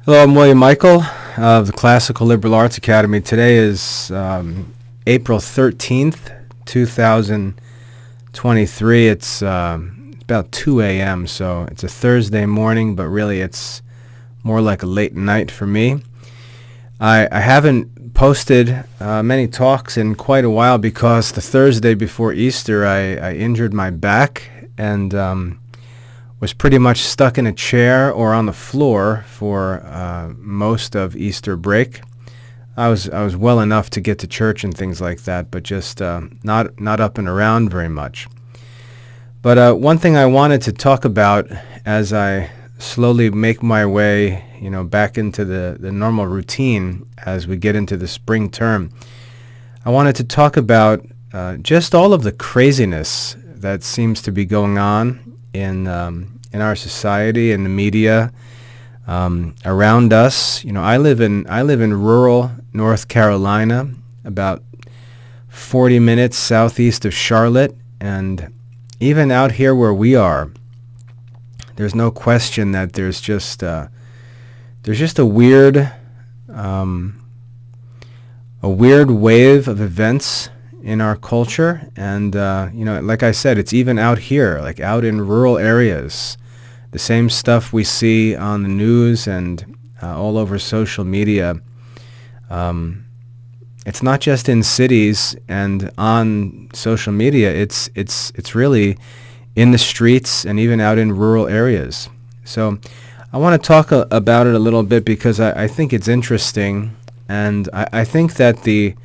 Hello, I'm William Michael of the Classical Liberal Arts Academy. Today is April 13th, 2023. It's about 2 a.m., so it's a Thursday morning, but really it's more like a late night for me. I haven't posted many talks in quite a while because the Thursday before Easter I injured my back and was pretty much stuck in a chair or on the floor for most of Easter break. I was well enough to get to church and things like that, but just not up and around very much. But one thing I wanted to talk about as I slowly make my way, back into the normal routine as we get into the spring term, I wanted to talk about just all of the craziness that seems to be going on in our society and the media around us. I live in rural North Carolina, about 40 minutes southeast of Charlotte, and even out here where we are, there's no question that there's just a weird wave of events in our culture, and like I said, it's even out here, like out in rural areas. The same stuff we see on the news and all over social media. It's not just in cities and on social media. It's really in the streets and even out in rural areas. So I want to talk about it a little bit because I think it's interesting, and I think that the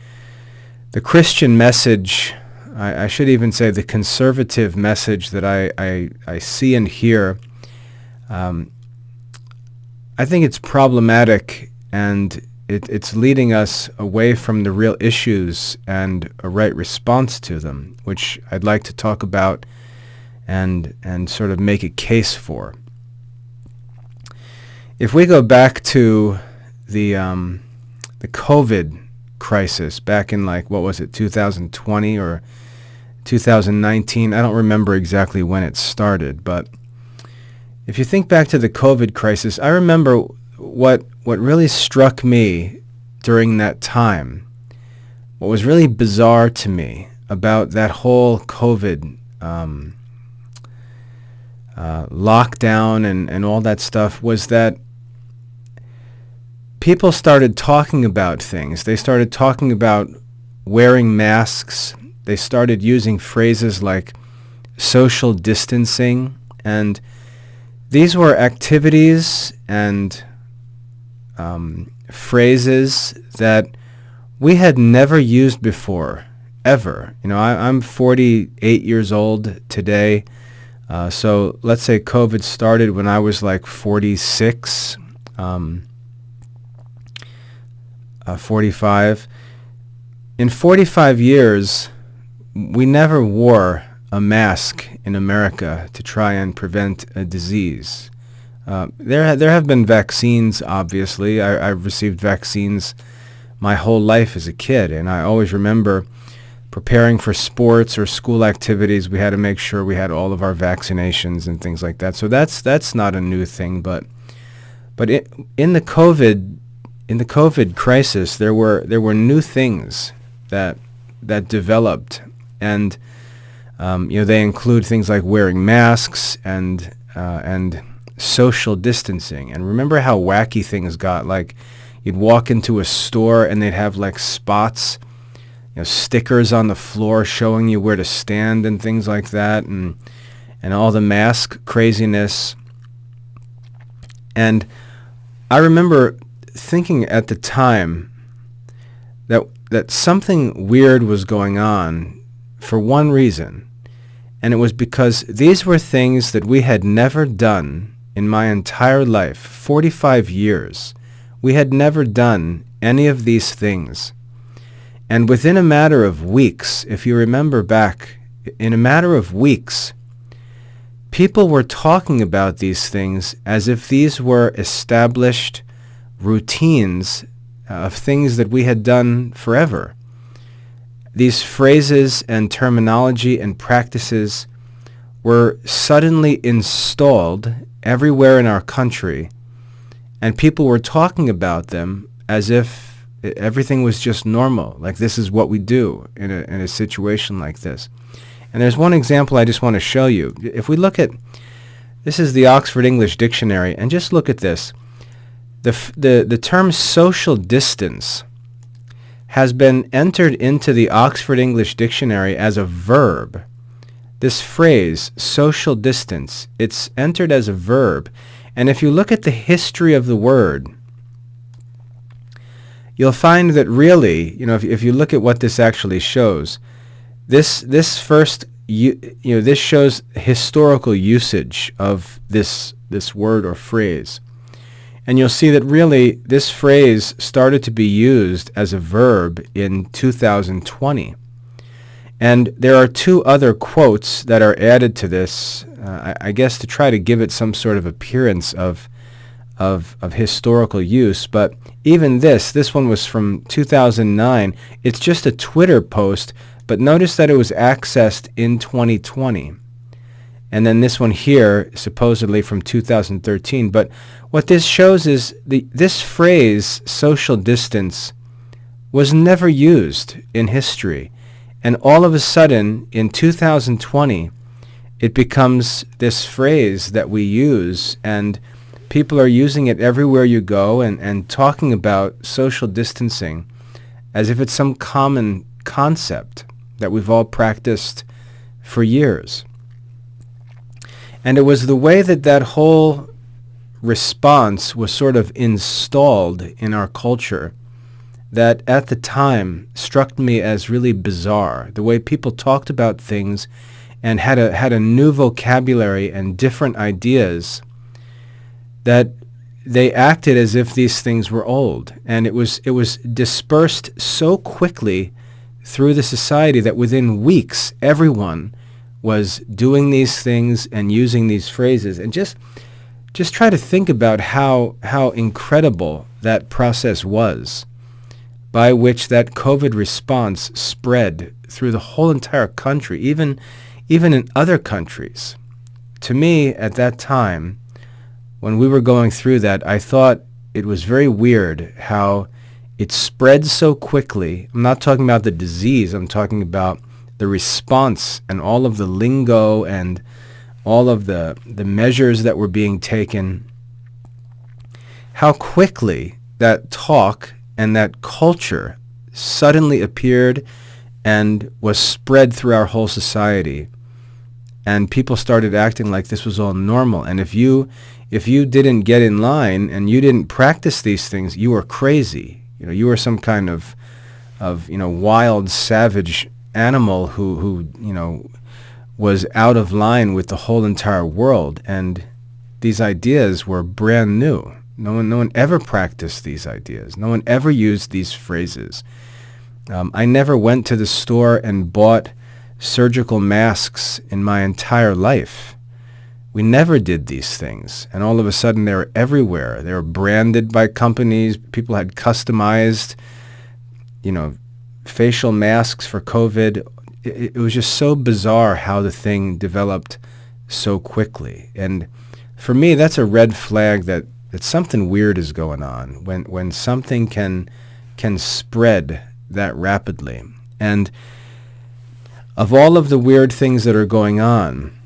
Christian message, I should even say the conservative message that I see and hear, I think it's problematic, and it's leading us away from the real issues and a right response to them, which I'd like to talk about and sort of make a case for. If we go back to the COVID crisis back in 2020 or 2019, I don't remember exactly when it started, but if you think back to the COVID crisis, I remember what really struck me during that time, what was really bizarre to me about that whole COVID lockdown and all that stuff was that people started talking about things. They started talking about wearing masks. They started using phrases like social distancing, and these were activities and phrases that we had never used before, ever. I'm 48 years old today, so let's say COVID started when I was 46, 45. In 45 years, we never wore a mask in America to try and prevent a disease. There have been vaccines, obviously. I've received vaccines my whole life as a kid, and I always remember preparing for sports or school activities. We had to make sure we had all of our vaccinations and things like that. So that's not a new thing, but in the COVID crisis, there were new things that developed, and they include things like wearing masks and social distancing. And remember how wacky things got? Like, you'd walk into a store and they'd have spots, stickers on the floor showing you where to stand and things like that, and all the mask craziness. And I remember thinking at the time that something weird was going on for one reason, and it was because these were things that we had never done in my entire life, 45 years. We had never done any of these things. And within a matter of weeks, if you remember back, in a matter of weeks, people were talking about these things as if these were established routines of things that we had done forever. These phrases and terminology and practices were suddenly installed everywhere in our country and people were talking about them as if everything was just normal, like this is what we do in a situation like this. And there's one example I just want to show you. If we look at, this is the Oxford English Dictionary, and just look at this. The term social distance has been entered into the Oxford English Dictionary as a verb. This phrase, social distance, it's entered as a verb. And if you look at the history of the word, you'll find that really, if you look at what this actually shows, this shows historical usage of this word or phrase. And you'll see that really this phrase started to be used as a verb in 2020. And there are two other quotes that are added to this, I guess to try to give it some sort of appearance of historical use. But even this one was from 2009. It's just a Twitter post, but notice that it was accessed in 2020. And then this one here, supposedly from 2013. But what this shows is this phrase, social distance, was never used in history. And all of a sudden, in 2020, it becomes this phrase that we use, and people are using it everywhere you go and talking about social distancing as if it's some common concept that we've all practiced for years. And it was the way that whole response was sort of installed in our culture that at the time struck me as really bizarre. The way people talked about things and had a new vocabulary and different ideas, that they acted as if these things were old. And it was dispersed so quickly through the society that within weeks everyone was doing these things and using these phrases. And just try to think about how incredible that process was, by which that COVID response spread through the whole entire country, even in other countries. To me, at that time, when we were going through that, I thought it was very weird how it spread so quickly. I'm not talking about the disease. I'm talking about the response and all of the lingo and all of the measures that were being taken. How quickly that talk and that culture suddenly appeared and was spread through our whole society. And people started acting like this was all normal. And if you didn't get in line and you didn't practice these things, you were crazy. You were some kind of wild, savage animal who was out of line with the whole entire world. And these ideas were brand new. No one ever practiced these ideas. No one ever used these phrases. I never went to the store and bought surgical masks in my entire life. We never did these things. And all of a sudden they were everywhere. They were branded by companies. People had customized, facial masks for COVID. It was just so bizarre how the thing developed so quickly. And for me, that's a red flag that something weird is going on when something can spread that rapidly. And of all of the weird things that are going on,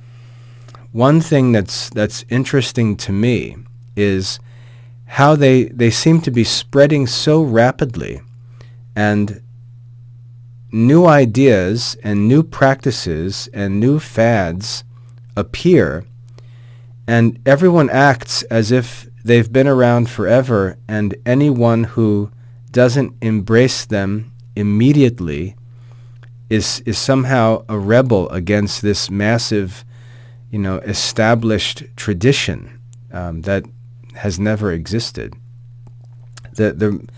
one thing that's interesting to me is how they seem to be spreading so rapidly, and new ideas and new practices and new fads appear, and everyone acts as if they've been around forever, and anyone who doesn't embrace them immediately is somehow a rebel against this massive, established tradition that has never existed. The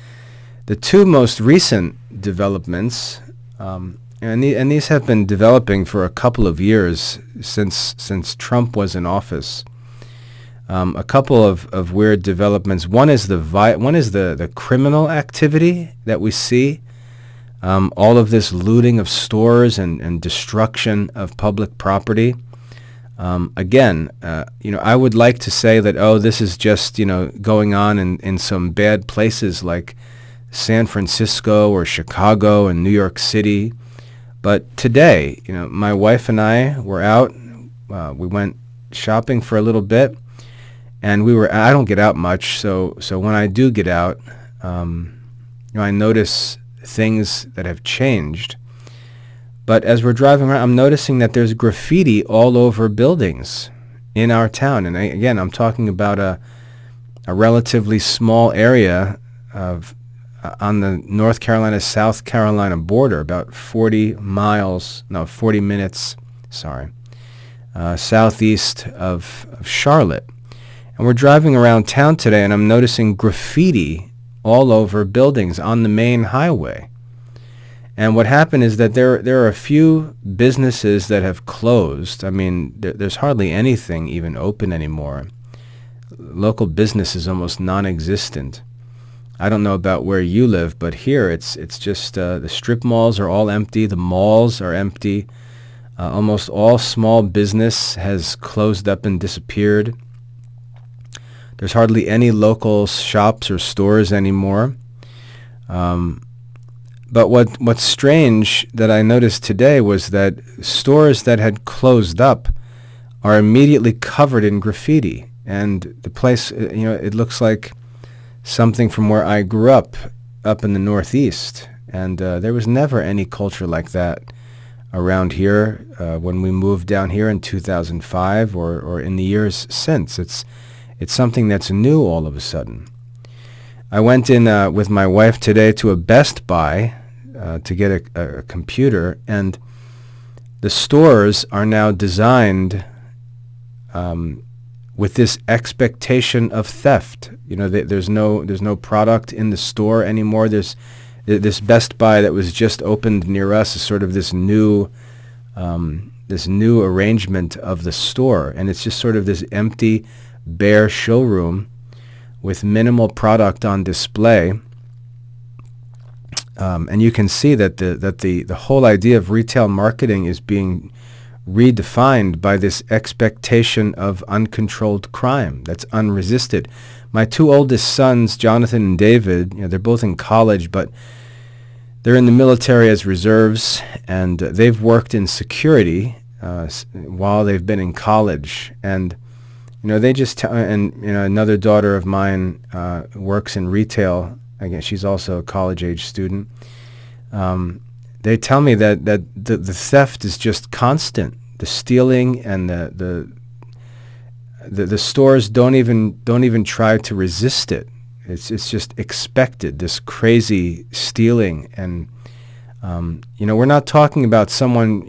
two most recent developments, and these have been developing for a couple of years since Trump was in office. A couple of weird developments. One is the criminal activity that we see. All of this looting of stores and destruction of public property. Again, I would like to say that, oh, this is just, going on in some bad places like San Francisco or Chicago and New York City. But today, my wife and I were out. We went shopping for a little bit, and I don't get out much, so when I do get out, I notice things that have changed. But as we're driving around, I'm noticing that there's graffiti all over buildings in our town. And again, I'm talking about a relatively small area on the North Carolina-South Carolina border, about 40 minutes, southeast of Charlotte. And we're driving around town today, and I'm noticing graffiti all over buildings on the main highway. And what happened is that there are a few businesses that have closed. I mean, there's hardly anything even open anymore. Local business is almost non-existent. I don't know about where you live, but here it's just the strip malls are all empty. The malls are empty. Almost all small business has closed up and disappeared. There's hardly any local shops or stores anymore. But what's strange that I noticed today was that stores that had closed up are immediately covered in graffiti. And the place, it looks like something from where I grew up in the Northeast. And there was never any culture like that around here when we moved down here in 2005 or in the years since. It's something that's new all of a sudden. I went in with my wife today to a Best Buy to get a computer, and the stores are now designed with this expectation of theft. There's no product in the store anymore. There's this Best Buy that was just opened near us is sort of this new arrangement of the store, and it's just sort of this empty, bare showroom with minimal product on display. And you can see that the whole idea of retail marketing is being redefined by this expectation of uncontrolled crime that's unresisted. My two oldest sons, Jonathan and David, they're both in college, but they're in the military as reserves, and they've worked in security while they've been in college. And they just another daughter of mine works in retail. Again, she's also a college-age student. They tell me that the theft is just constant. The stealing and the stores don't even try to resist it. It's just expected. This crazy stealing, and we're not talking about someone.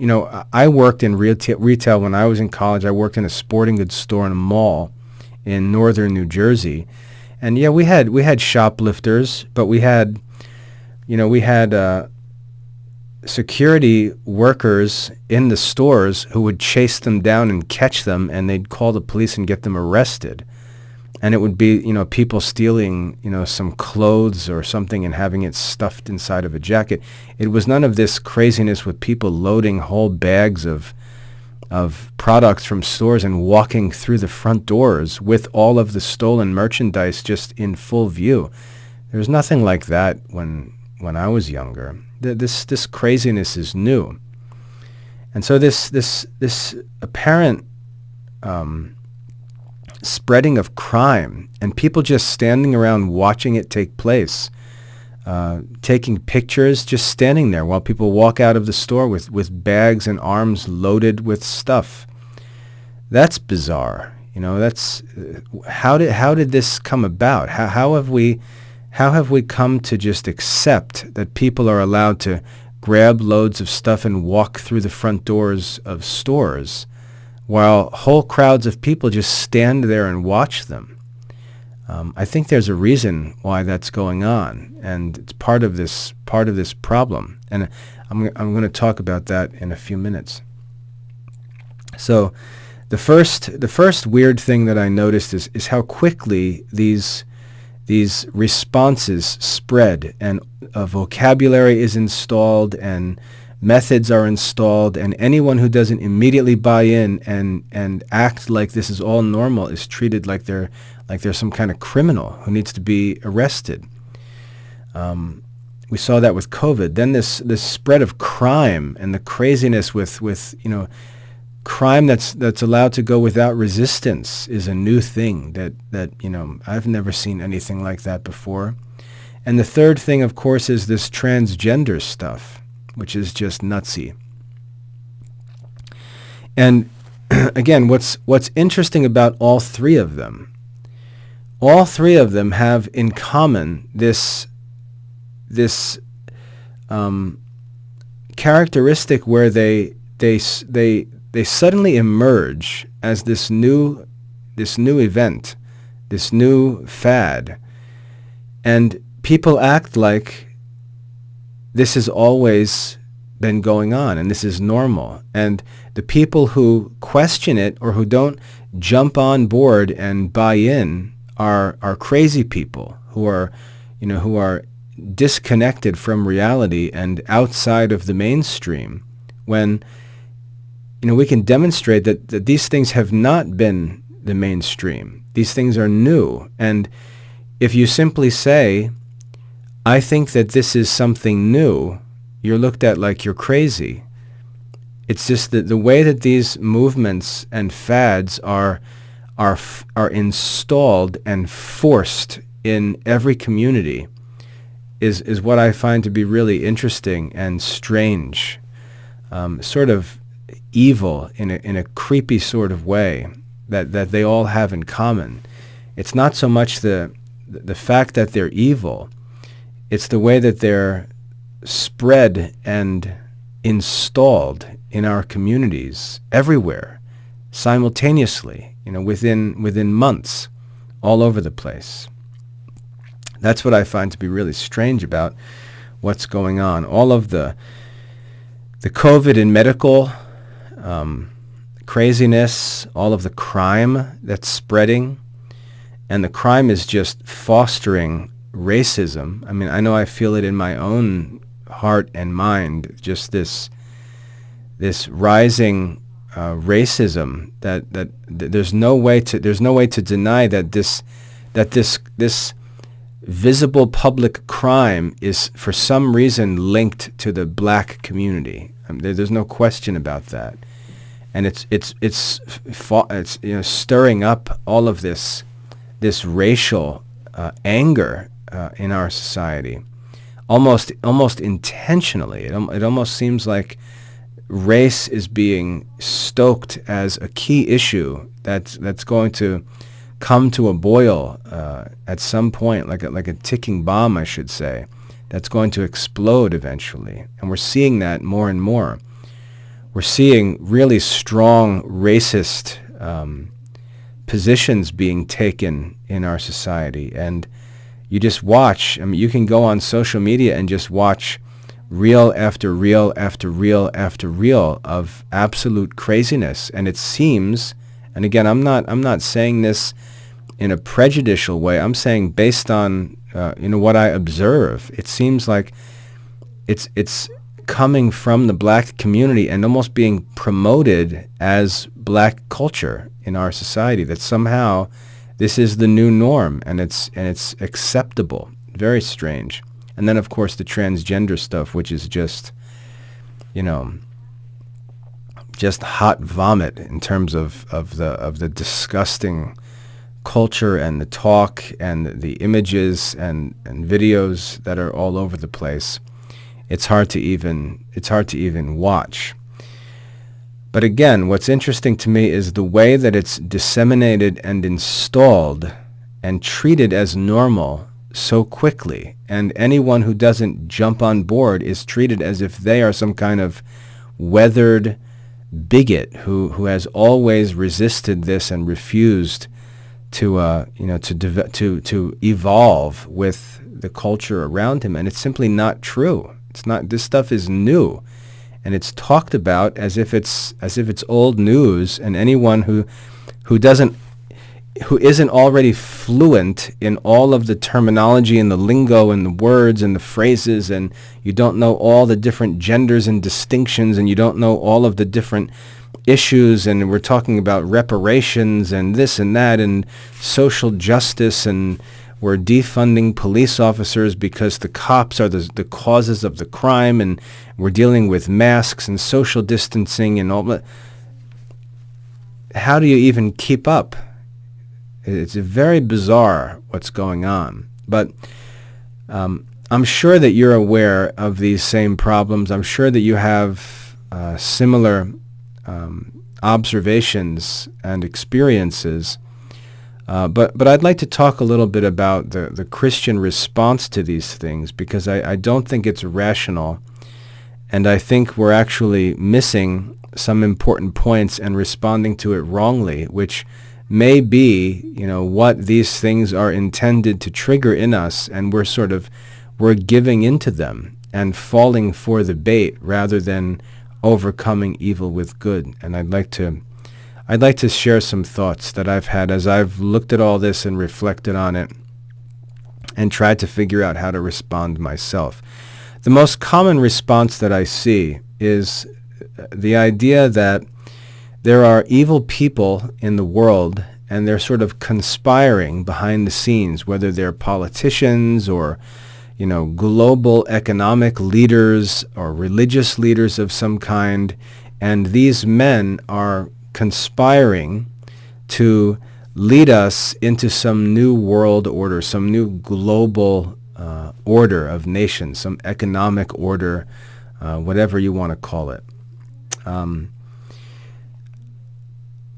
I worked in retail when I was in college. I worked in a sporting goods store in a mall in northern New Jersey. And yeah, we had shoplifters, but we had security workers in the stores who would chase them down and catch them, and they'd call the police and get them arrested. And it would be, people stealing, some clothes or something and having it stuffed inside of a jacket. It was none of this craziness with people loading whole bags of products from stores and walking through the front doors with all of the stolen merchandise just in full view. There was nothing like that when I was younger. This craziness is new. And so this apparent spreading of crime and people just standing around watching it take place, taking pictures, just standing there while people walk out of the store with bags and arms loaded with stuff. That's bizarre. That's how did this come about? How have we come to just accept that people are allowed to grab loads of stuff and walk through the front doors of stores while whole crowds of people just stand there and watch them? I think there's a reason why that's going on, and it's part of this problem. And I'm going to talk about that in a few minutes. So, the first weird thing that I noticed is how quickly these responses spread, and a vocabulary is installed, and methods are installed, and anyone who doesn't immediately buy in and act like this is all normal is treated like they're some kind of criminal who needs to be arrested. We saw that with COVID. Then this spread of crime and the craziness with crime that's allowed to go without resistance is a new thing that I've never seen anything like that before. And the third thing, of course, is this transgender stuff, which is just nutsy. And again, what's interesting about all three of them have in common this characteristic where they suddenly emerge as this new event, this new fad, and people act like this has always been going on and this is normal. And the people who question it or who don't jump on board and buy in are crazy people who are disconnected from reality and outside of the mainstream, when we can demonstrate that these things have not been the mainstream. These things are new. And if you simply say, I think that this is something new, you're looked at like you're crazy. It's just that the way that these movements and fads are installed and forced in every community is what I find to be really interesting and strange, sort of evil in a creepy sort of way that they all have in common. It's not so much the fact that they're evil, it's the way that they're spread and installed in our communities everywhere, simultaneously, within months, all over the place. That's what I find to be really strange about what's going on. All of the COVID and medical craziness, all of the crime that's spreading, and the crime is just fostering racism. I mean, I know I feel it in my own heart and mind, just this rising racism that there's no way to deny that this visible public crime is for some reason linked to the black community. There's no question about that, and it's stirring up all of this racial anger in our society, almost intentionally. It almost seems like race is being stoked as a key issue that's going to come to a boil at some point, like a ticking bomb, I should say, that's going to explode eventually. And we're seeing that more and more. We're seeing really strong racist positions being taken in our society. And you just watch, you can go on social media and just watch reel after reel after reel after reel of absolute craziness. And it seems, and again, I'm not saying this in a prejudicial way. I'm saying based on what I observe, it seems like it's coming from the black community and almost being promoted as black culture in our society, that somehow this is the new norm and it's acceptable. Very strange. And then of course the transgender stuff, which is just hot vomit in terms of the disgusting culture and the talk and the images and videos that are all over the place. It's hard to even watch. But again, what's interesting to me is the way that it's disseminated and installed and treated as normal so quickly. And anyone who doesn't jump on board is treated as if they are some kind of weathered bigot who has always resisted this and refused to evolve with the culture around him. And it's simply not true. It's not. This stuff is new, and it's talked about as if it's old news. And anyone who who isn't already fluent in all of the terminology and the lingo and the words and the phrases, and you don't know all the different genders and distinctions, and you don't know all of the different issues, and we're talking about reparations and this and that and social justice, and we're defunding police officers because the cops are the causes of the crime, and we're dealing with masks and social distancing and all that. How do you even keep up? It's very bizarre what's going on. But I'm sure that you're aware of these same problems. I'm sure that you have similar observations and experiences. But I'd like to talk a little bit about the Christian response to these things, because I don't think it's rational, and I think we're actually missing some important points and responding to it wrongly, which may be, what these things are intended to trigger in us, and we're giving into them and falling for the bait rather than overcoming evil with good. And I'd like to share some thoughts that I've had as I've looked at all this and reflected on it and tried to figure out how to respond myself. The most common response that I see is the idea that there are evil people in the world, and they're sort of conspiring behind the scenes, whether they're politicians or global economic leaders or religious leaders of some kind, and these men are conspiring to lead us into some new world order, some new global order of nations, some economic order, whatever you want to call it.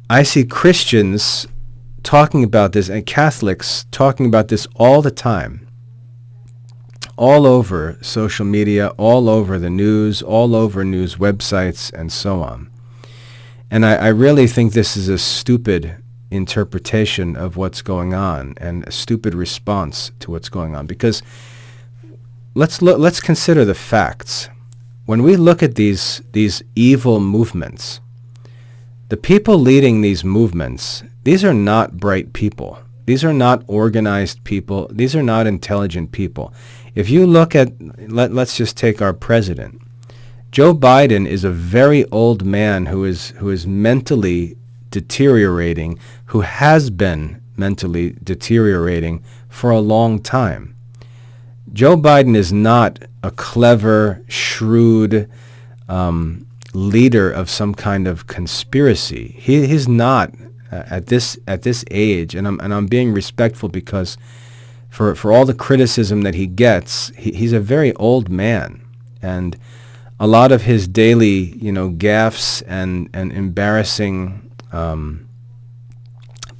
I see Christians talking about this and Catholics talking about this all the time, all over social media, all over the news, all over news websites, and so on. And I really think this is a stupid interpretation of what's going on and a stupid response to what's going on, because let's consider the facts. When we look at these evil movements, the people leading these movements, these are not bright people. These are not organized people. These are not intelligent people. If you look at, let's just take our president. Joe Biden is a very old man who is mentally deteriorating, who has been mentally deteriorating for a long time. Joe Biden is not a clever, shrewd leader of some kind of conspiracy. He's not at this age, and I'm being respectful, because for all the criticism that he gets, he's a very old man, and a lot of his daily gaffes and embarrassing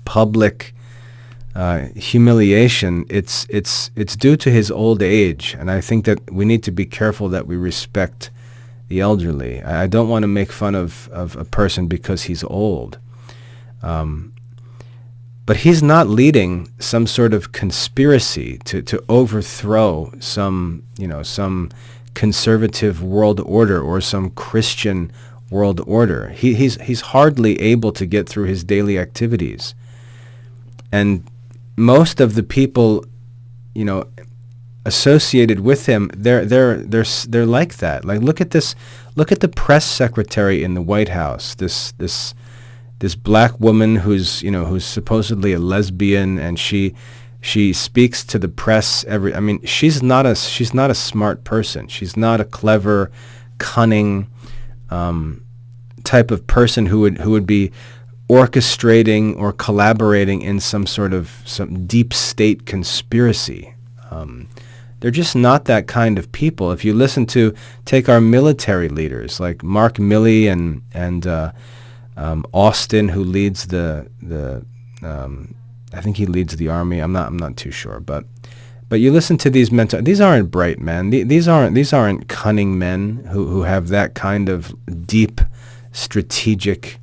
public humiliation, it's due to his old age, and I think that we need to be careful that we respect the elderly. I don't want to make fun of a person because he's old. But he's not leading some sort of conspiracy to overthrow some conservative world order or some Christian world order. He's hardly able to get through his daily activities. And most of the people, associated with him, they're like that. Like, look at this. Look at the press secretary in the White House. This black woman who's supposedly a lesbian, and she speaks to the press she's not a smart person. She's not a clever, cunning type of person who would be orchestrating or collaborating in some deep state conspiracy. They're just not that kind of people. If you take our military leaders like Mark Milley and Austin, who leads I think he leads the army. I'm not too sure, but you listen to these men. These aren't bright men. These aren't cunning men who have that kind of deep strategic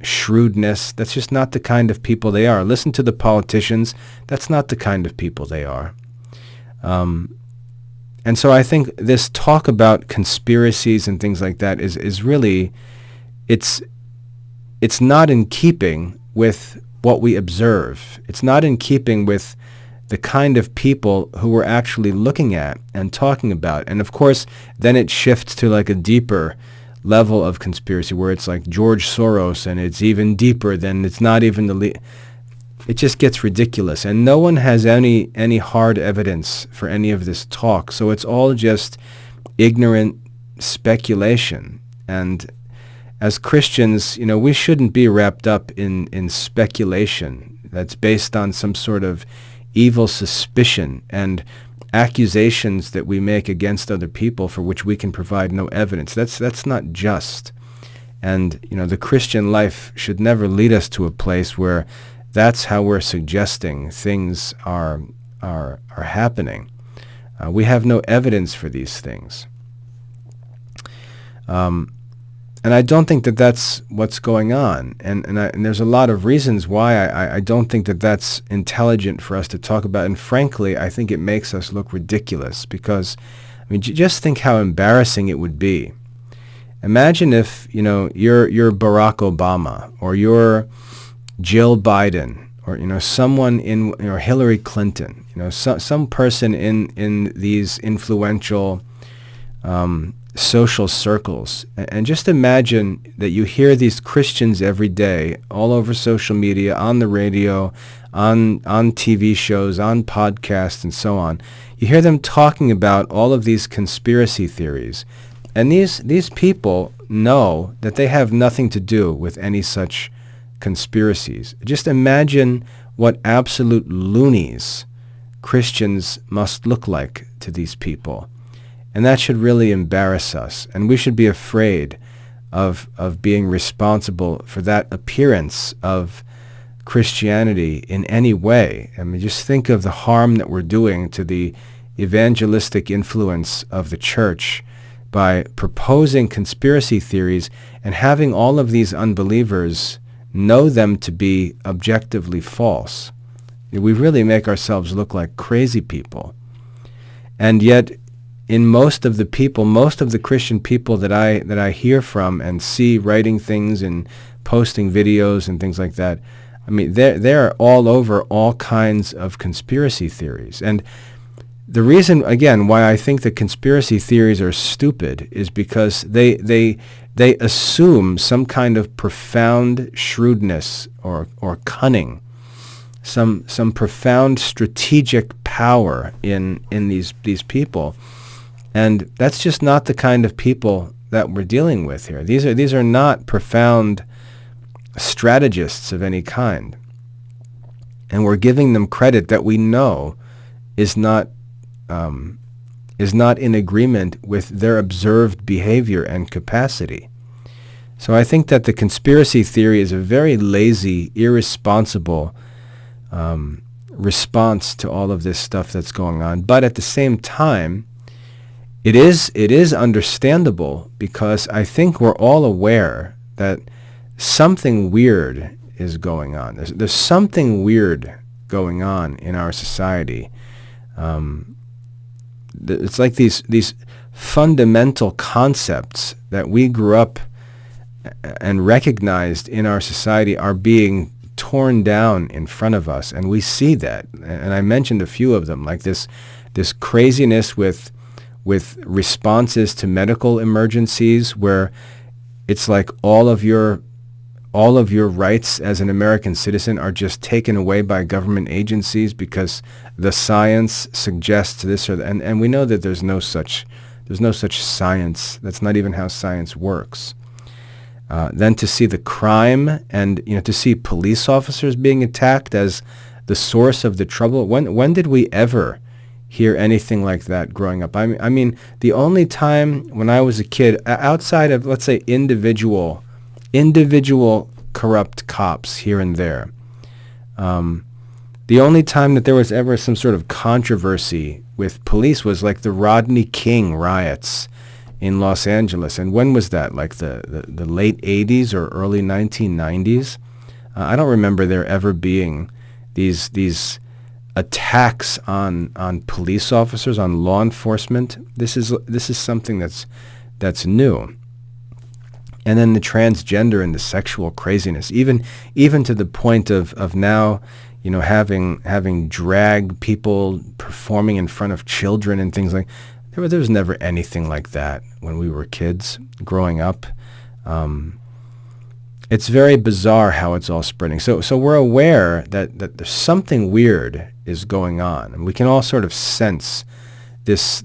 shrewdness. That's just not the kind of people they are. Listen to the politicians. That's not the kind of people they are. And so I think this talk about conspiracies and things like that is really, it's not in keeping with what we observe. It's not in keeping with the kind of people who we're actually looking at and talking about. And of course, then it shifts to like a deeper level of conspiracy where it's like George Soros, and it's even deeper than it's not even it just gets ridiculous. And no one has any hard evidence for any of this talk. So it's all just ignorant speculation. And as Christians, we shouldn't be wrapped up in speculation that's based on some sort of evil suspicion and accusations that we make against other people for which we can provide no evidence. That's not just. And the Christian life should never lead us to a place where that's how we're suggesting things are happening. We have no evidence for these things. And I don't think that that's what's going on. And there's a lot of reasons why I don't think that that's intelligent for us to talk about. And frankly, I think it makes us look ridiculous because, just think how embarrassing it would be. Imagine if, you're Barack Obama or you're Jill Biden or, someone in, Hillary Clinton, some person in these influential social circles. And just imagine that you hear these Christians every day all over social media, on the radio, on TV shows, on podcasts, and so on. You hear them talking about all of these conspiracy theories. And these people know that they have nothing to do with any such conspiracies. Just imagine what absolute loonies Christians must look like to these people. And that should really embarrass us. And we should be afraid of being responsible for that appearance of Christianity in any way. Just think of the harm that we're doing to the evangelistic influence of the church by proposing conspiracy theories and having all of these unbelievers know them to be objectively false. We really make ourselves look like crazy people. And yet, in most of the Christian people that I hear from and see writing things and posting videos and things like that, they're all over all kinds of conspiracy theories. And the reason, again, why I think the conspiracy theories are stupid is because they assume some kind of profound shrewdness or cunning, some profound strategic power in these people. And that's just not the kind of people that we're dealing with here. These are not profound strategists of any kind. And we're giving them credit that we know is not in agreement with their observed behavior and capacity. So I think that the conspiracy theory is a very lazy, irresponsible response to all of this stuff that's going on. But at the same time, it is understandable because I think we're all aware that something weird is going on. There's something weird going on in our society. It's like these fundamental concepts that we grew up and recognized in our society are being torn down in front of us, and we see that. And I mentioned a few of them, like this craziness with responses to medical emergencies, where it's like all of your rights as an American citizen are just taken away by government agencies because the science suggests this or that. And we know that there's no such science. That's not even how science works. Then to see the crime and to see police officers being attacked as the source of the trouble. When did we ever hear anything like that growing up? I mean, the only time when I was a kid, outside of, let's say, individual corrupt cops here and there, the only time that there was ever some sort of controversy with police was like the Rodney King riots in Los Angeles. And when was that? Like the late 80s or early 1990s? I don't remember there ever being these attacks on police officers, on law enforcement. This is something that's new. And then the transgender and the sexual craziness, even to the point of now, having drag people performing in front of children and things like. There was never anything like that when we were kids growing up. It's very bizarre how it's all spreading. So we're aware that there's something weird is going on, and we can all sort of sense this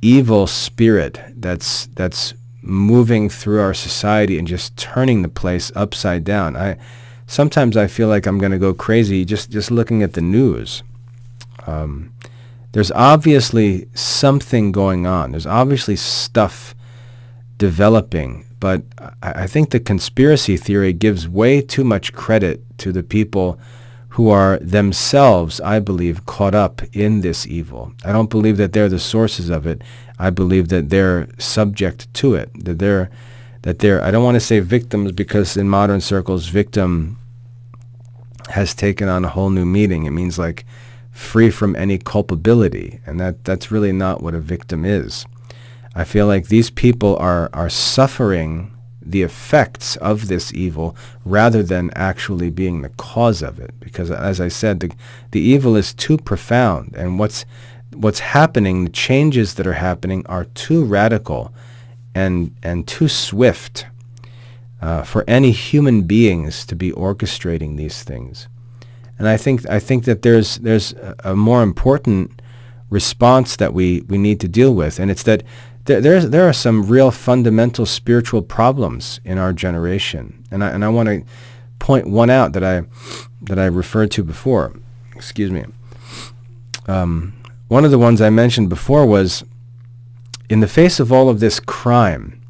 evil spirit that's moving through our society and just turning the place upside down. Sometimes I feel like I'm going to go crazy just looking at the news. There's obviously something going on. There's obviously stuff developing, but I think the conspiracy theory gives way too much credit to the people who are themselves, I believe, caught up in this evil. I don't believe that they're the sources of it. I believe that they're subject to it, that they're I don't want to say victims, because in modern circles, victim has taken on a whole new meaning. It means like free from any culpability, and that's really not what a victim is. I feel like these people are suffering the effects of this evil rather than actually being the cause of it, because as I said, the evil is too profound, and what's happening, the changes that are happening are too radical and too swift for any human beings to be orchestrating these things. And I think that there's a more important response that we need to deal with, and it's that there are some real fundamental spiritual problems in our generation, and I want to point one out that I referred to before. Excuse me. One of the ones I mentioned before was, in the face of all of this crime,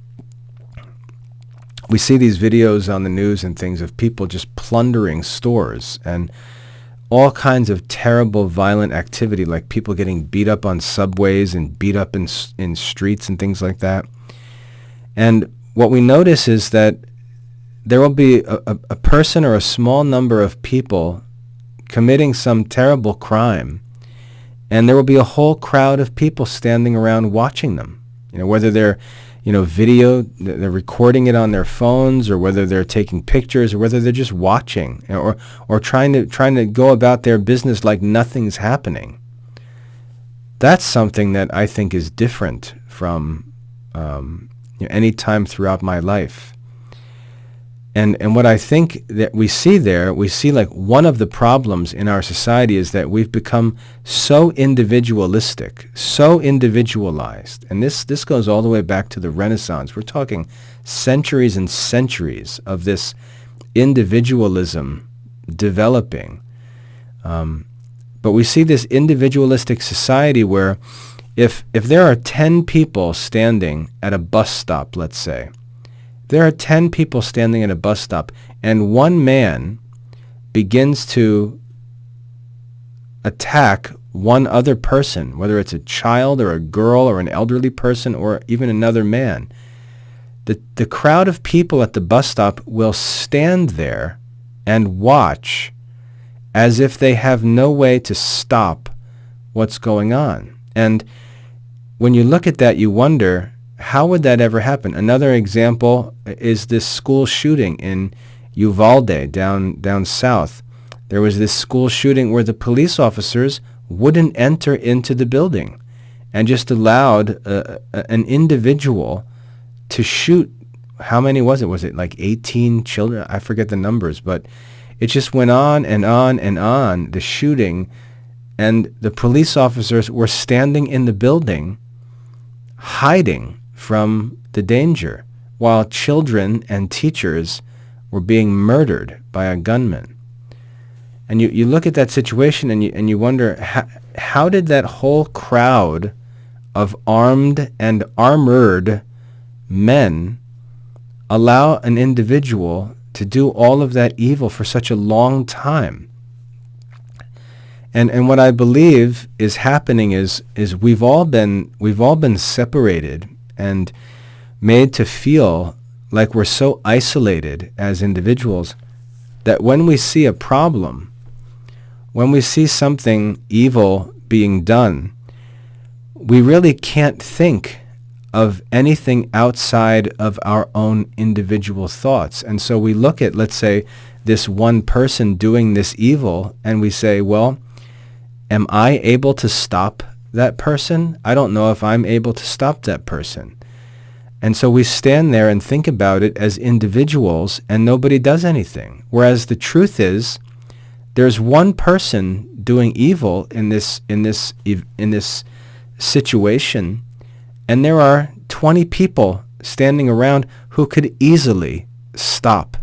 we see these videos on the news and things of people just plundering stores and all kinds of terrible, violent activity, like people getting beat up on subways and beat up in streets and things like that. And what we notice is that there will be a person or a small number of people committing some terrible crime, and there will be a whole crowd of people standing around watching them. Whether they're they're recording it on their phones, or whether they're taking pictures, or whether they're just watching, or trying to go about their business like nothing's happening. That's something that I think is different from any time throughout my life. And what I think that we see like one of the problems in our society is that we've become so individualistic, so individualized. And this goes all the way back to the Renaissance. We're talking centuries and centuries of this individualism developing. But we see this individualistic society where if there are 10 people standing at a bus stop, let's say, there are 10 people standing at a bus stop, and one man begins to attack one other person, whether it's a child or a girl or an elderly person or even another man. The crowd of people at the bus stop will stand there and watch as if they have no way to stop what's going on. And when you look at that, you wonder, how would that ever happen? Another example is this school shooting in Uvalde down south. There was this school shooting where the police officers wouldn't enter into the building and just allowed an individual to shoot. How many was it? Was it like 18 children? I forget the numbers, but it just went on and on and on, the shooting, and the police officers were standing in the building hiding from the danger, while children and teachers were being murdered by a gunman. And you look at that situation and you wonder, how did that whole crowd of armed and armored men allow an individual to do all of that evil for such a long time? And what I believe is happening is we've all been separated and made to feel like we're so isolated as individuals that when we see a problem, when we see something evil being done, we really can't think of anything outside of our own individual thoughts. And so we look at, let's say, this one person doing this evil, and we say, well, am I able to stop that person? I don't know if I'm able to stop that person. And so we stand there and think about it as individuals, and nobody does anything. Whereas the truth is, there's one person doing evil in this situation, and there are 20 people standing around who could easily stop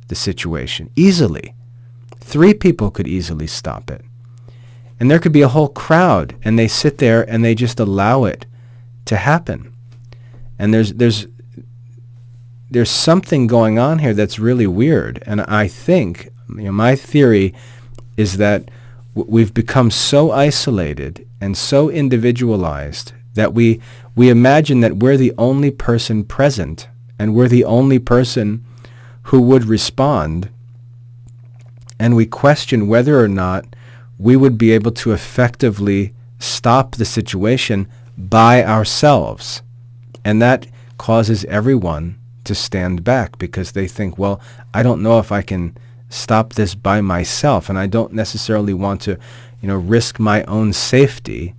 the situation. Easily. 3 people could easily stop it. And there could be a whole crowd, and they sit there and they just allow it to happen. And there's something going on here that's really weird. And I think, my theory is that we've become so isolated and so individualized that we imagine that we're the only person present, and we're the only person who would respond, and we question whether or not we would be able to effectively stop the situation by ourselves. And that causes everyone to stand back, because they think, well, I don't know if I can stop this by myself, and I don't necessarily want to, risk my own safety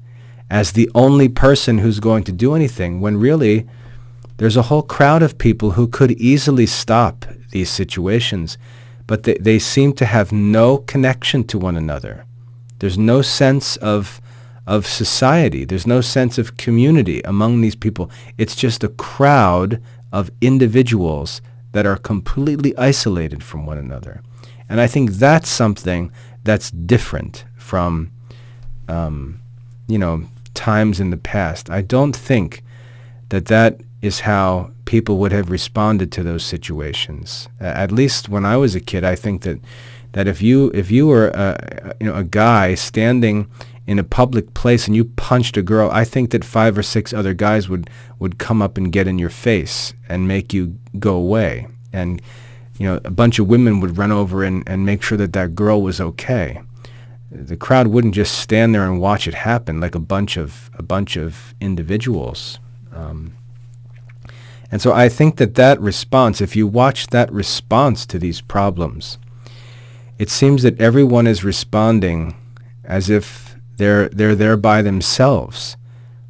as the only person who's going to do anything, when really there's a whole crowd of people who could easily stop these situations, but they seem to have no connection to one another. There's no sense of society. There's no sense of community among these people. It's just a crowd of individuals that are completely isolated from one another. And I think that's something that's different from, times in the past. I don't think that is how people would have responded to those situations. At least when I was a kid, I think that if you were a guy standing in a public place and you punched a girl, I think that 5 or 6 other guys would come up and get in your face and make you go away. And a bunch of women would run over and make sure that girl was okay. The crowd wouldn't just stand there and watch it happen like a bunch of individuals. And so I think that response, if you watch that response to these problems, it seems that everyone is responding as if they're there by themselves,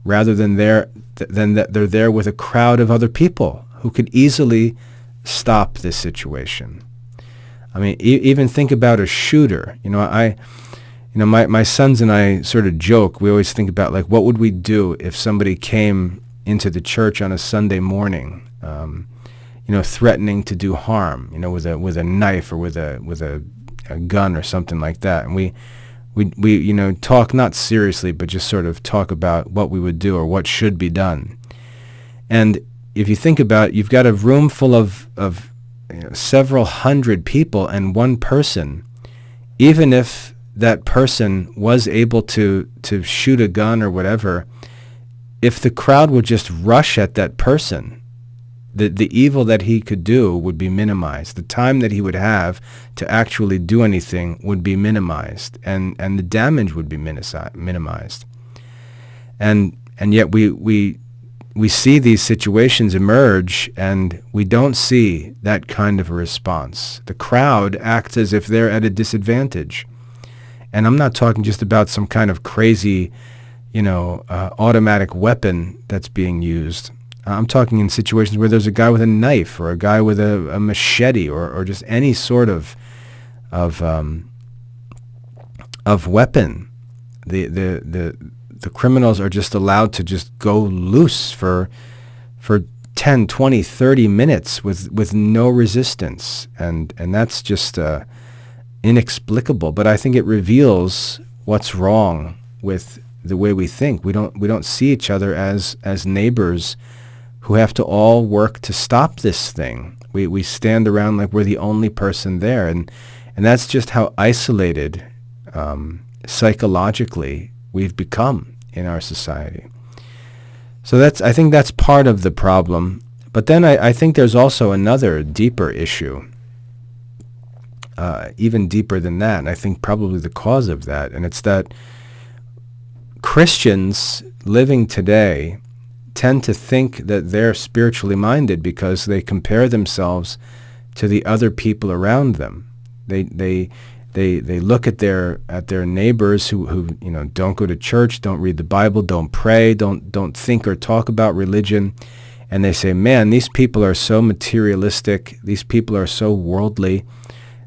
rather than that they're there with a crowd of other people who could easily stop this situation. I mean, even think about a shooter. My sons and I sort of joke. We always think about, like, what would we do if somebody came into the church on a Sunday morning, threatening to do harm, with a knife or with a gun or something like that. And we talk not seriously, but just sort of talk about what we would do or what should be done. And if you think about it, you've got a room full of several hundred people, and one person, even if that person was able to shoot a gun or whatever, if the crowd would just rush at that person, the evil that he could do would be minimized. The time that he would have to actually do anything would be minimized, and the damage would be minimized. And yet we see these situations emerge, and we don't see that kind of a response. The crowd acts as if they're at a disadvantage. And I'm not talking just about some kind of crazy, automatic weapon that's being used. I'm talking in situations where there's a guy with a knife, or a guy with a machete, or just any sort of weapon. The criminals are just allowed to just go loose for 10, 20, 30 minutes with no resistance, and that's just inexplicable. But I think it reveals what's wrong with the way we think. We don't see each other as neighbors who have to all work to stop this thing. We stand around like we're the only person there, and that's just how isolated psychologically we've become in our society. So I think that's part of the problem. But then I think there's also another deeper issue, even deeper than that, and I think probably the cause of that, and it's that Christians living today tend to think that they're spiritually minded because they compare themselves to the other people around them. They look at their neighbors who don't go to church, don't read the Bible, don't pray, don't think or talk about religion, and they say, man, these people are so materialistic, these people are so worldly,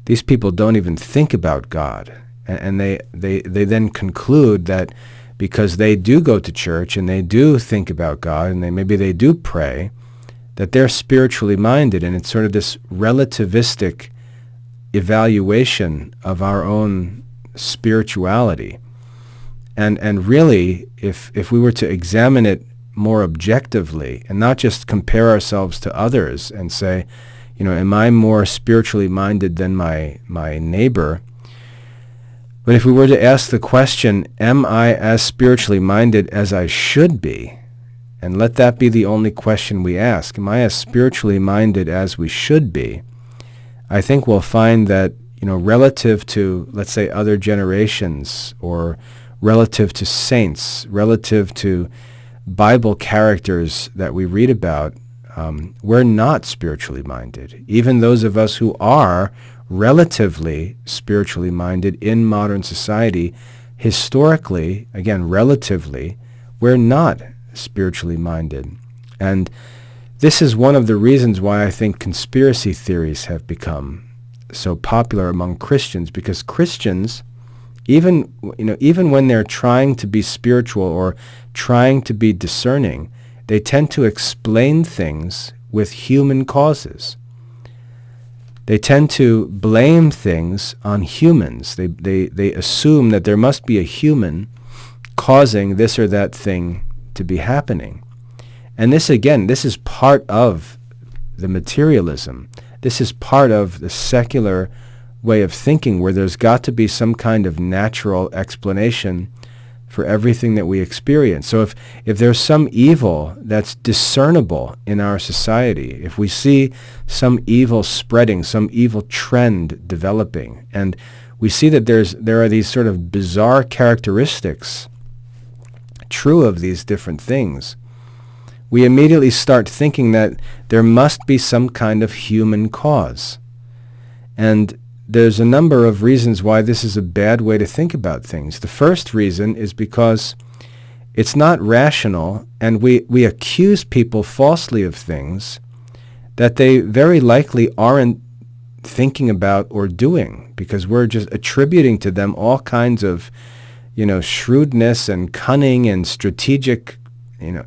these people don't even think about God. And they then conclude that because they do go to church and they do think about God and maybe they do pray, that they're spiritually minded. And it's sort of this relativistic evaluation of our own spirituality. And really, if we were to examine it more objectively and not just compare ourselves to others and say, am I more spiritually minded than my neighbor? But if we were to ask the question, am I as spiritually minded as I should be? And let that be the only question we ask. Am I as spiritually minded as we should be? I think we'll find that, relative to, let's say, other generations, or relative to saints, relative to Bible characters that we read about, we're not spiritually minded. Even those of us who are relatively spiritually minded in modern society, historically, again, relatively, we're not spiritually minded. And this is one of the reasons why I think conspiracy theories have become so popular among Christians, because Christians, even when they're trying to be spiritual or trying to be discerning, they tend to explain things with human causes. They tend to blame things on humans. They assume that there must be a human causing this or that thing to be happening. And this is part of the materialism. This is part of the secular way of thinking, where there's got to be some kind of natural explanation for everything that we experience. So if there's some evil that's discernible in our society, if we see some evil spreading, some evil trend developing, and we see that there are these sort of bizarre characteristics true of these different things, we immediately start thinking that there must be some kind of human cause. And there's a number of reasons why this is a bad way to think about things. The first reason is because it's not rational, and we accuse people falsely of things that they very likely aren't thinking about or doing, because we're just attributing to them all kinds of, shrewdness and cunning and strategic,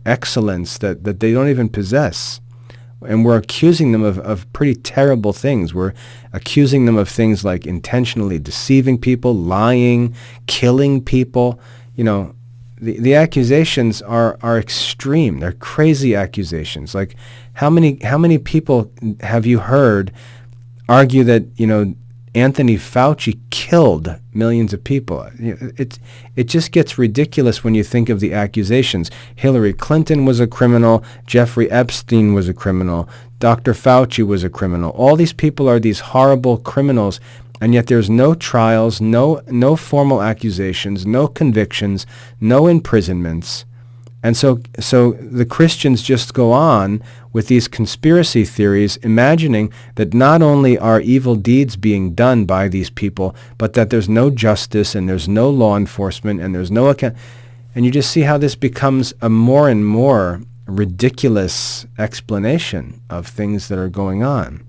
excellence that they don't even possess. And we're accusing them of pretty terrible things. We're accusing them of things like intentionally deceiving people, lying, killing people. The accusations are extreme. They're crazy accusations. Like, how many people have you heard argue that, Anthony Fauci killed millions of people? It just gets ridiculous when you think of the accusations. Hillary Clinton was a criminal. Jeffrey Epstein was a criminal. Dr. Fauci was a criminal. All these people are these horrible criminals, and yet there's no trials, no formal accusations, no convictions, no imprisonments. And so the Christians just go on with these conspiracy theories, imagining that not only are evil deeds being done by these people, but that there's no justice and there's no law enforcement and there's no account. And you just see how this becomes a more and more ridiculous explanation of things that are going on.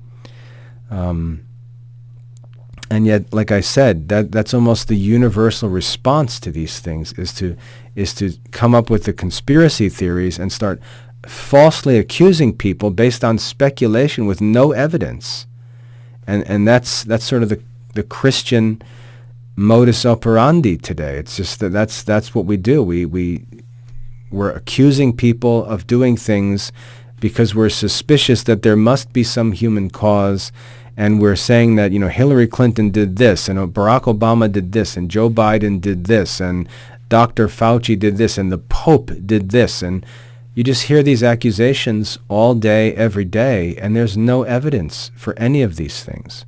And yet, like I said, that's almost the universal response to these things, is to come up with the conspiracy theories and start falsely accusing people based on speculation with no evidence. And that's sort of the Christian modus operandi today. It's just that's what we do. We're accusing people of doing things because we're suspicious that there must be some human cause. And we're saying that, Hillary Clinton did this, and Barack Obama did this, and Joe Biden did this, and Dr. Fauci did this, and the Pope did this. And you just hear these accusations all day, every day, and there's no evidence for any of these things.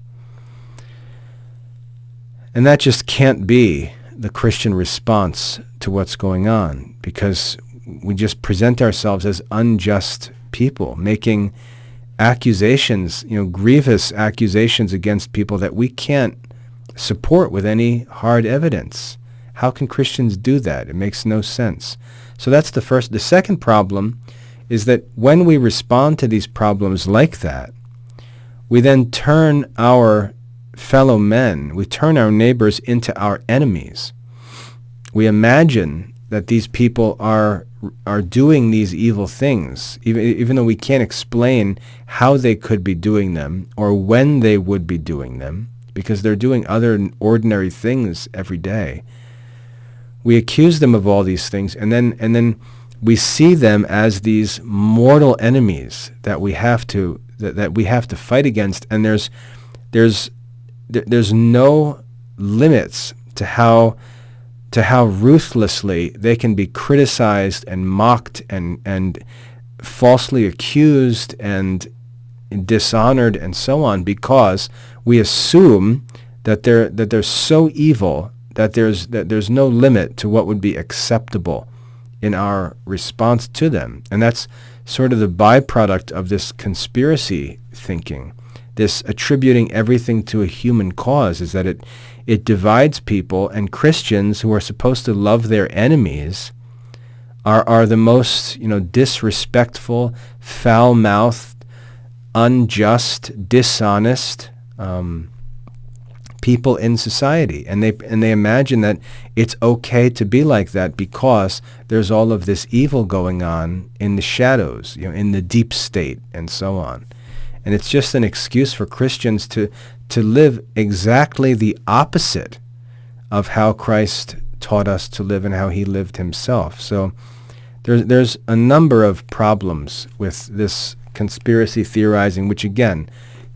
And that just can't be the Christian response to what's going on, because we just present ourselves as unjust people, making accusations, grievous accusations against people that we can't support with any hard evidence. How can Christians do that? It makes no sense. So that's the first. The second problem is that when we respond to these problems like that, we then turn our fellow men, we turn our neighbors into our enemies. We imagine that these people are doing these evil things, even though we can't explain how they could be doing them or when they would be doing them, because they're doing other ordinary things every day. We accuse them of all these things, and then we see them as these mortal enemies that we have to fight against, and there's no limits to how ruthlessly they can be criticized and mocked and falsely accused and dishonored and so on, because we assume that they're so evil that there's no limit to what would be acceptable in our response to them. And that's sort of the byproduct of this conspiracy thinking, this attributing everything to a human cause, is that it divides people, and Christians who are supposed to love their enemies are the most disrespectful, foul-mouthed, unjust, dishonest people in society, and they imagine that it's okay to be like that because there's all of this evil going on in the shadows, in the deep state, and so on. And it's just an excuse for Christians to live exactly the opposite of how Christ taught us to live and how he lived himself. So there's a number of problems with this conspiracy theorizing, which again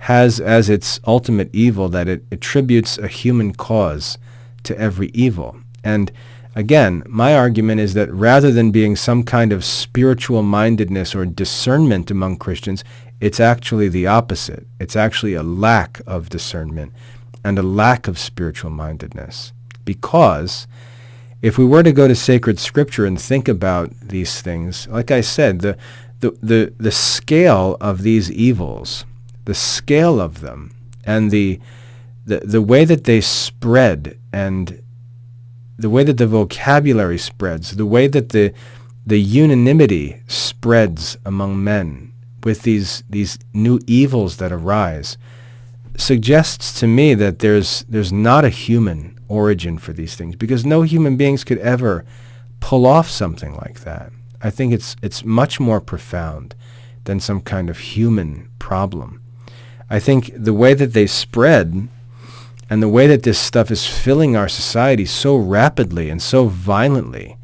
has as its ultimate evil that it attributes a human cause to every evil. And again, my argument is that rather than being some kind of spiritual mindedness or discernment among Christians, it's actually the opposite. It's actually a lack of discernment and a lack of spiritual mindedness. Because if we were to go to sacred scripture and think about these things, like I said, the scale of these evils, the scale of them, and the way that they spread, and the way that the vocabulary spreads, the way that the unanimity spreads among men with these new evils that arise, suggests to me that there's not a human origin for these things, because no human beings could ever pull off something like that. I think it's much more profound than some kind of human problem. I think the way that they spread and the way that this stuff is filling our society so rapidly and so violently,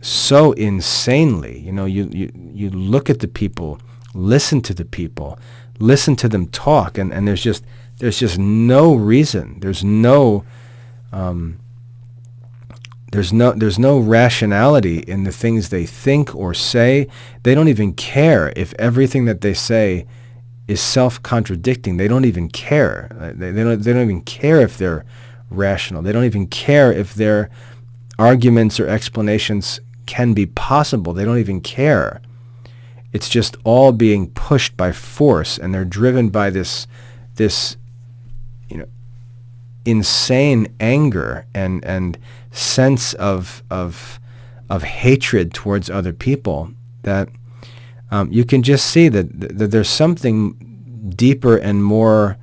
so insanely, you look at the people, listen to the people, listen to them talk, and there's just no reason. There's no rationality in the things they think or say. They don't even care if everything that they say is self-contradicting. They don't even care. They don't even care if they're rational. They don't even care if their arguments or explanations can be possible. They don't even care. It's just all being pushed by force, and they're driven by this insane anger and sense of hatred towards other people that you can just see that there's something deeper and more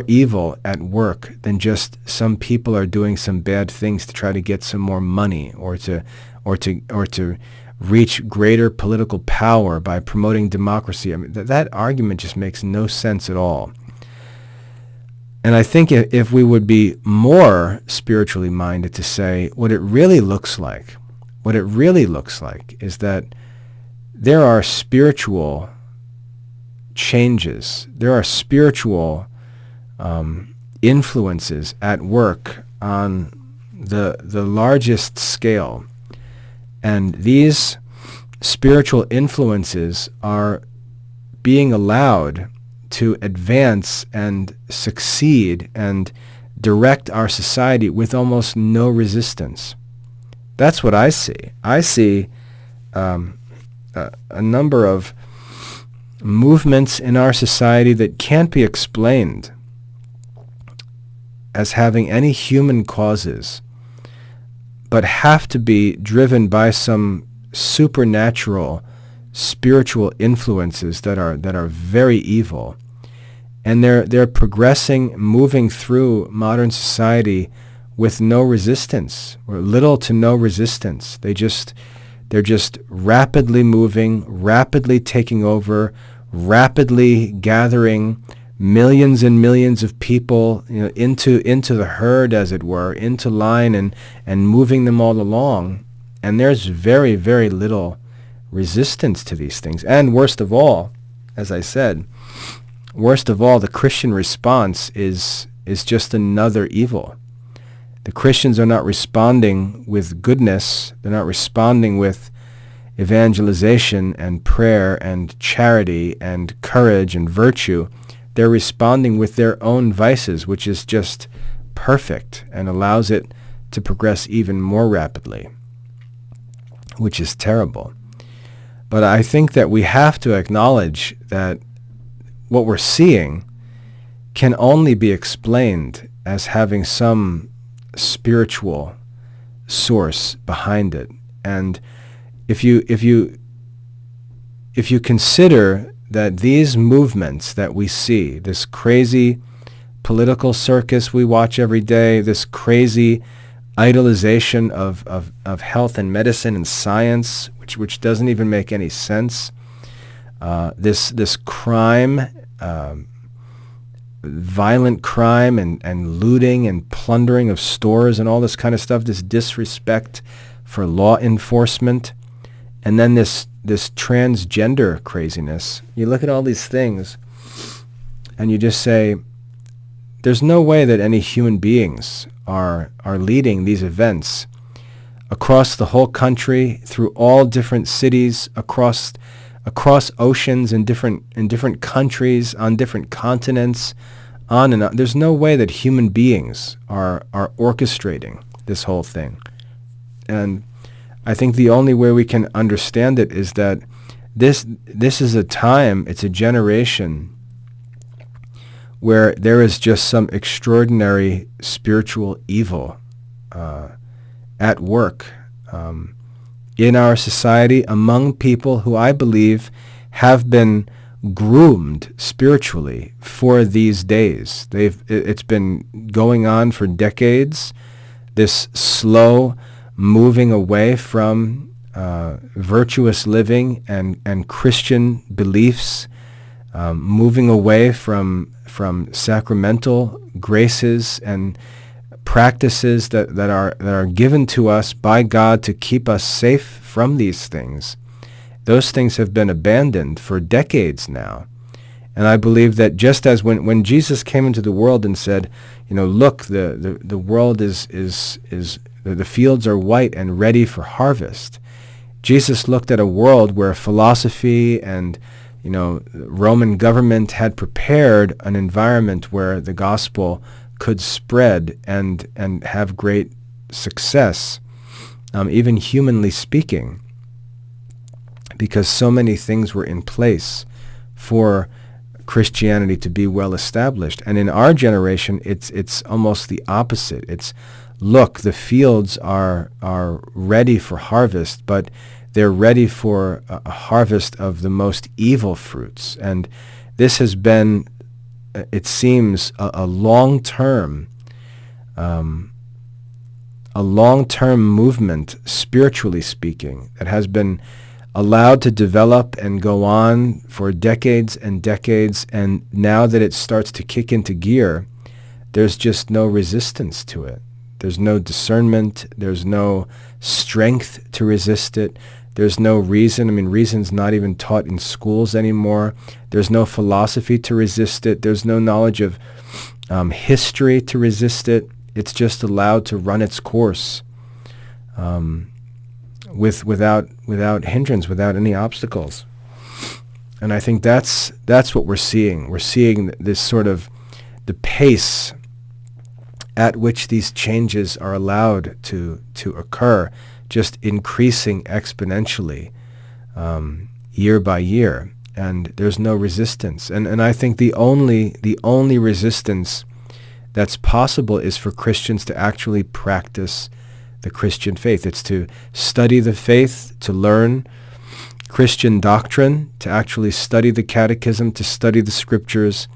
evil at work than just some people are doing some bad things to try to get some more money or to reach greater political power by promoting democracy. I mean, that argument just makes no sense at all. And I think if we would be more spiritually minded to say what it really looks like is that there are spiritual changes, there are spiritual influences at work on the largest scale. And these spiritual influences are being allowed to advance and succeed and direct our society with almost no resistance. That's what I see. I see a number of movements in our society that can't be explained as having any human causes, but have to be driven by some supernatural spiritual influences that are very evil. And they're progressing, moving through modern society with no resistance, or little to no resistance. They're just rapidly moving, rapidly taking over, rapidly gathering millions and millions of people, into the herd, as it were, into line, and moving them all along. And there's very, very little resistance to these things. And worst of all, as I said, the Christian response is just another evil. The Christians are not responding with goodness. They're not responding with evangelization and prayer and charity and courage and virtue. They're responding with their own vices, which is just perfect and allows it to progress even more rapidly, which is terrible. But I think that we have to acknowledge that what we're seeing can only be explained as having some spiritual source behind it. And if you consider that these movements that we see, this crazy political circus we watch every day, this crazy idolization of health and medicine and science, which doesn't even make any sense, this crime, violent crime and looting and plundering of stores and all this kind of stuff, this disrespect for law enforcement, and then this transgender craziness. You look at all these things and you just say, there's no way that any human beings are leading these events across the whole country, through all different cities, across oceans, in different countries, on different continents, on and on. There's no way that human beings are orchestrating this whole thing. And I think the only way we can understand it is that this is a time, it's a generation where there is just some extraordinary spiritual evil at work in our society, among people who I believe have been groomed spiritually for these days. It's been going on for decades, this slow moving away from virtuous living and Christian beliefs, moving away from sacramental graces and practices that are given to us by God to keep us safe from these things. Those things have been abandoned for decades now. And I believe that just as when Jesus came into the world and said, look, the world is the fields are white and ready for harvest. Jesus looked at a world where philosophy and Roman government had prepared an environment where the gospel could spread and have great success, even humanly speaking, because so many things were in place for Christianity to be well established. And in our generation, it's almost the opposite. It's, look, the fields are ready for harvest, but they're ready for a harvest of the most evil fruits. And this has been, it seems, a long-term movement, spiritually speaking, that has been allowed to develop and go on for decades and decades. And now that it starts to kick into gear, there's just no resistance to it. There's no discernment. There's no strength to resist it. There's no reason. Reason's not even taught in schools anymore. There's no philosophy to resist it. There's no knowledge of history to resist it. It's just allowed to run its course without hindrance, without any obstacles. And I think that's what we're seeing. We're seeing this sort of the pace at which these changes are allowed to occur just increasing exponentially year by year, and there's no resistance. And I think the only resistance that's possible is for Christians to actually practice the Christian faith. It's to study the faith, to learn Christian doctrine, to actually study the catechism, to study the scriptures,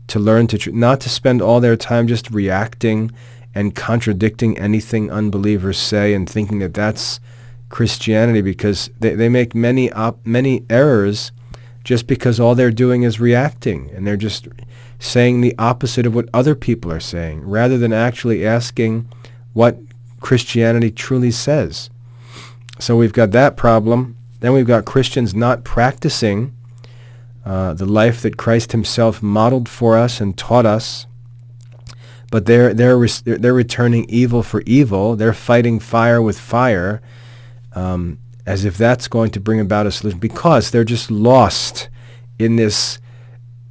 to learn to not to spend all their time just reacting and contradicting anything unbelievers say and thinking that that's Christianity, because they make many errors just because all they're doing is reacting, and they're just saying the opposite of what other people are saying, rather than actually asking what Christianity truly says. So we've got that problem. Then we've got Christians not practicing the life that Christ himself modeled for us and taught us, but they're returning evil for evil. They're fighting fire with fire, as if that's going to bring about a solution, because they're just lost in this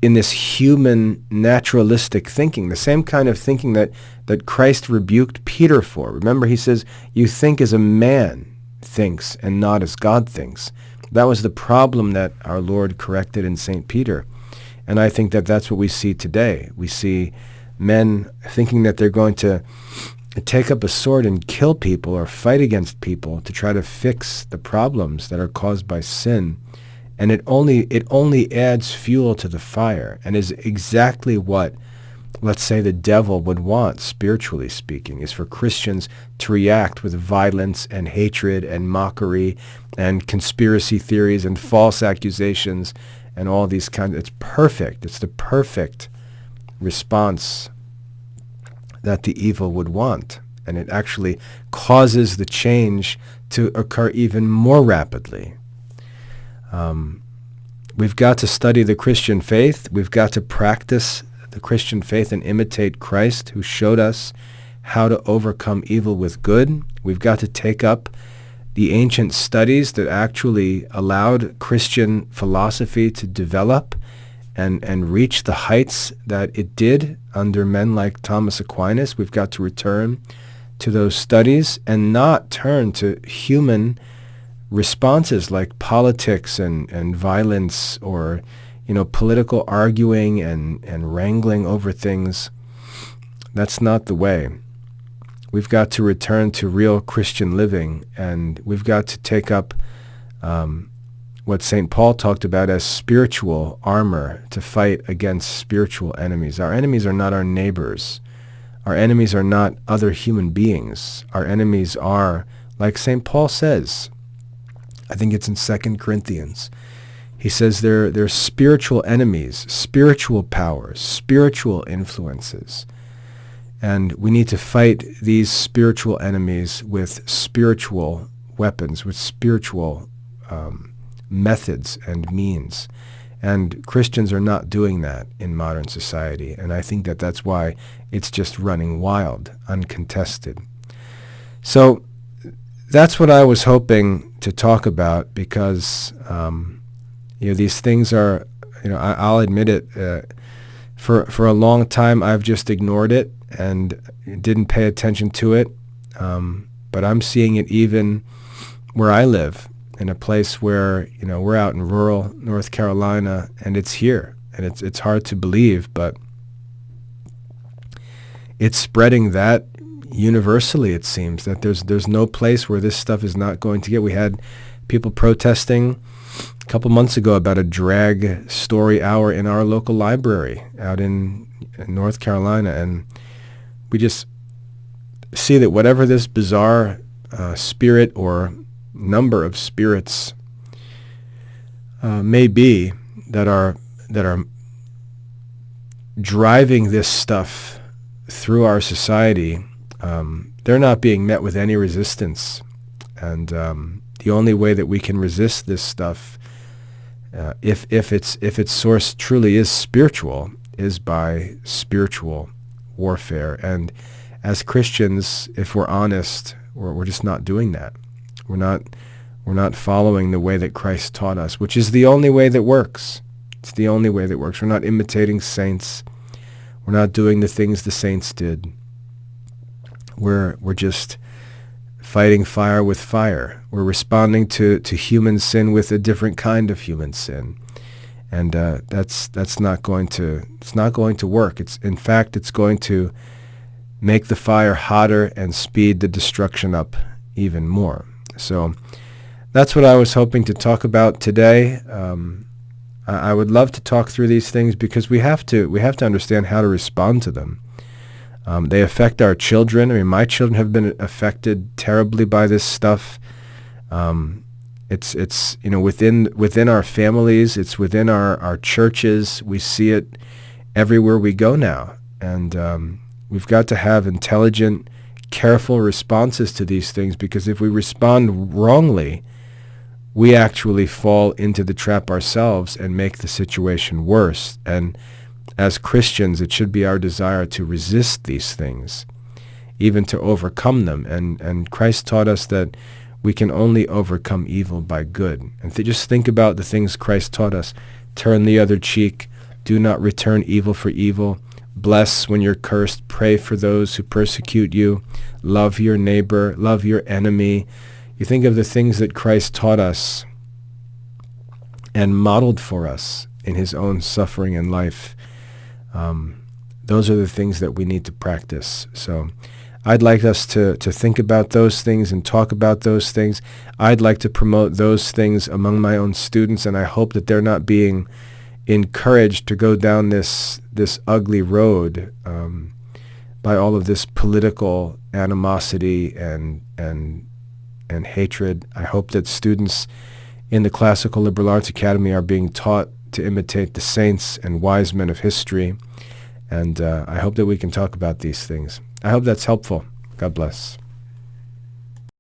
human naturalistic thinking, the same kind of thinking that Christ rebuked Peter for. Remember, he says, you think as a man thinks and not as God thinks. That was the problem that our Lord corrected in St. Peter. And I think that that's what we see today. We see men thinking that they're going to take up a sword and kill people or fight against people to try to fix the problems that are caused by sin. And it only adds fuel to the fire, and is exactly what, let's say, the devil would want, spiritually speaking, is for Christians to react with violence and hatred and mockery and conspiracy theories and false accusations and all these kinds. It's perfect. It's the perfect response that the evil would want. And it actually causes the change to occur even more rapidly. We've got to study the Christian faith. We've got to practice the Christian faith and imitate Christ, who showed us how to overcome evil with good. We've got to take up the ancient studies that actually allowed Christian philosophy to develop and reach the heights that it did under men like Thomas Aquinas. We've got to return to those studies and not turn to human responses like politics and violence, or political arguing and wrangling over things. That's not the way. We've got to return to real Christian living, and we've got to take up what St. Paul talked about as spiritual armor to fight against spiritual enemies. Our enemies are not our neighbors. Our enemies are not other human beings. Our enemies are, like St. Paul says, I think it's in 2 Corinthians, he says they're spiritual enemies, spiritual powers, spiritual influences. And we need to fight these spiritual enemies with spiritual weapons, with spiritual methods and means. And Christians are not doing that in modern society. And I think that that's why it's just running wild, uncontested. So that's what I was hoping to talk about, because these things are, I'll admit it, for a long time I've just ignored it and didn't pay attention to it. But I'm seeing it even where I live, in a place where, we're out in rural North Carolina, and it's here. And it's hard to believe, but it's spreading that universally, it seems, that there's no place where this stuff is not going to get. We had people protesting a couple months ago about a drag story hour in our local library out in North Carolina, and we just see that whatever this bizarre spirit or number of spirits may be that are driving this stuff through our society, they're not being met with any resistance. And the only way that we can resist this stuff, if its source truly is spiritual, is by spiritual warfare. And as Christians, if we're honest, we're just not doing that. We're not following the way that Christ taught us, which is the only way that works. It's the only way that works. We're not imitating saints. We're not doing the things the saints did. We're just fighting fire with fire. We're responding to human sin with a different kind of human sin. And that's not going to work. In fact, it's going to make the fire hotter and speed the destruction up even more. So that's what I was hoping to talk about today. I would love to talk through these things because we have to understand how to respond to them. They affect our children. I mean, my children have been affected terribly by this stuff. It's within our families. It's within our churches. We see it everywhere we go now, and we've got to have intelligent, careful responses to these things, because if we respond wrongly, we actually fall into the trap ourselves and make the situation worse. And as Christians, it should be our desire to resist these things, even to overcome them. And Christ taught us that we can only overcome evil by good. And just think about the things Christ taught us. Turn the other cheek. Do not return evil for evil. Bless when you're cursed. Pray for those who persecute you. Love your neighbor. Love your enemy. You think of the things that Christ taught us and modeled for us in his own suffering and life. Those are the things that we need to practice. So I'd like us to think about those things and talk about those things. I'd like to promote those things among my own students, and I hope that they're not being encouraged to go down this ugly road by all of this political animosity and hatred. I hope that students in the Classical Liberal Arts Academy are being taught to imitate the saints and wise men of history, and I hope that we can talk about these things. I hope that's helpful. God bless.